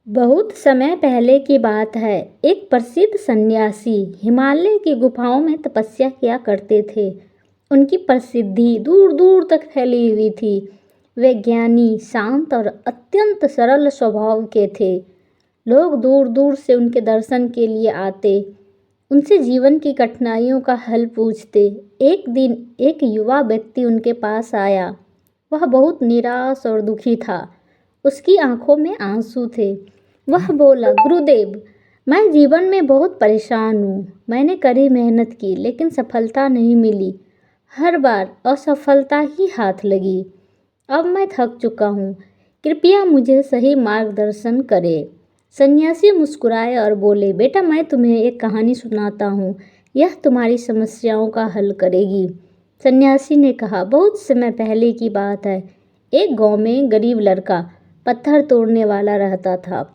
बहुत समय पहले की बात है। एक प्रसिद्ध सन्यासी हिमालय की गुफाओं में तपस्या किया करते थे। उनकी प्रसिद्धि दूर दूर तक फैली हुई थी। वे ज्ञानी, शांत और अत्यंत सरल स्वभाव के थे। लोग दूर दूर से उनके दर्शन के लिए आते, उनसे जीवन की कठिनाइयों का हल पूछते। एक दिन एक युवा व्यक्ति उनके पास आया। वह बहुत निराश और दुखी था। उसकी आंखों में आंसू थे। वह बोला, गुरुदेव, मैं जीवन में बहुत परेशान हूँ। मैंने कड़ी मेहनत की लेकिन सफलता नहीं मिली। हर बार असफलता ही हाथ लगी। अब मैं थक चुका हूँ। कृपया मुझे सही मार्गदर्शन करें। सन्यासी मुस्कुराए और बोले, बेटा, मैं तुम्हें एक कहानी सुनाता हूँ। यह तुम्हारी समस्याओं का हल करेगी। सन्यासी ने कहा, बहुत समय पहले की बात है। एक गांव में गरीब लड़का पत्थर तोड़ने वाला रहता था।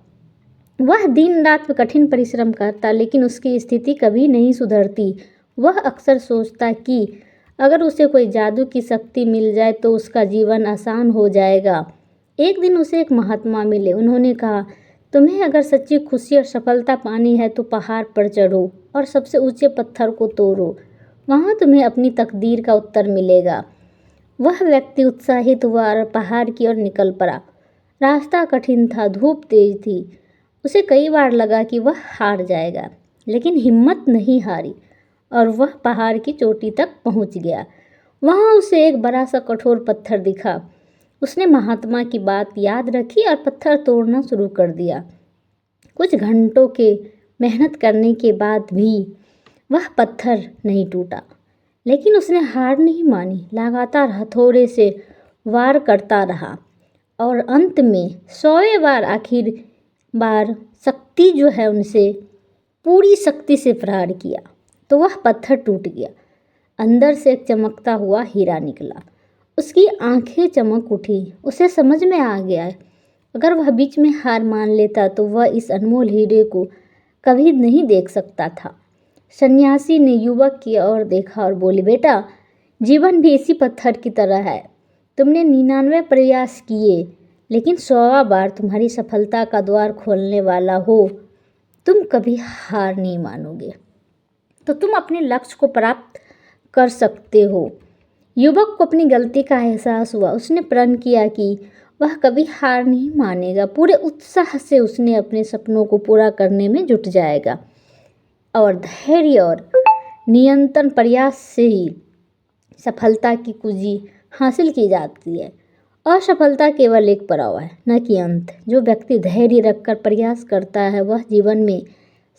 वह दिन रात कठिन परिश्रम करता लेकिन उसकी स्थिति कभी नहीं सुधरती। वह अक्सर सोचता कि अगर उसे कोई जादू की शक्ति मिल जाए तो उसका जीवन आसान हो जाएगा। एक दिन उसे एक महात्मा मिले। उन्होंने कहा, तुम्हें अगर सच्ची खुशी और सफलता पानी है तो पहाड़ पर चढ़ो और सबसे ऊंचे पत्थर को तोड़ो। वहाँ तुम्हें अपनी तकदीर का उत्तर मिलेगा। वह व्यक्ति उत्साहित हुआ और पहाड़ की ओर निकल पड़ा। रास्ता कठिन था, धूप तेज थी। उसे कई बार लगा कि वह हार जाएगा, लेकिन हिम्मत नहीं हारी और वह पहाड़ की चोटी तक पहुंच गया। वहां उसे एक बड़ा सा कठोर पत्थर दिखा। उसने महात्मा की बात याद रखी और पत्थर तोड़ना शुरू कर दिया। कुछ घंटों के मेहनत करने के बाद भी वह पत्थर नहीं टूटा, लेकिन उसने हार नहीं मानी। लगातार हथौड़े से वार करता रहा और अंत में 100वें बार आखिर बार शक्ति जो है उनसे पूरी शक्ति से प्रहार किया तो वह पत्थर टूट गया। अंदर से एक चमकता हुआ हीरा निकला। उसकी आंखें चमक उठी। उसे समझ में आ गया, अगर वह बीच में हार मान लेता तो वह इस अनमोल हीरे को कभी नहीं देख सकता था। सन्यासी ने युवक की ओर देखा और बोले, बेटा, जीवन भी इसी पत्थर की तरह है। तुमने 99 प्रयास किए लेकिन 100वां बार तुम्हारी सफलता का द्वार खोलने वाला हो। तुम कभी हार नहीं मानोगे तो तुम अपने लक्ष्य को प्राप्त कर सकते हो। युवक को अपनी गलती का एहसास हुआ। उसने प्रण किया कि वह कभी हार नहीं मानेगा। पूरे उत्साह से उसने अपने सपनों को पूरा करने में जुट जाएगा और धैर्य और निरंतर प्रयास से ही सफलता की कुंजी हासिल की जाती है। असफलता केवल एक पड़ाव है, न कि अंत। जो व्यक्ति धैर्य रखकर प्रयास करता है वह जीवन में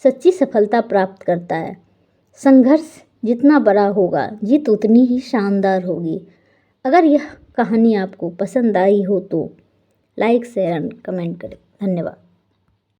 सच्ची सफलता प्राप्त करता है। संघर्ष जितना बड़ा होगा, जीत उतनी ही शानदार होगी। अगर यह कहानी आपको पसंद आई हो तो लाइक, शेयर एंड कमेंट करें। धन्यवाद।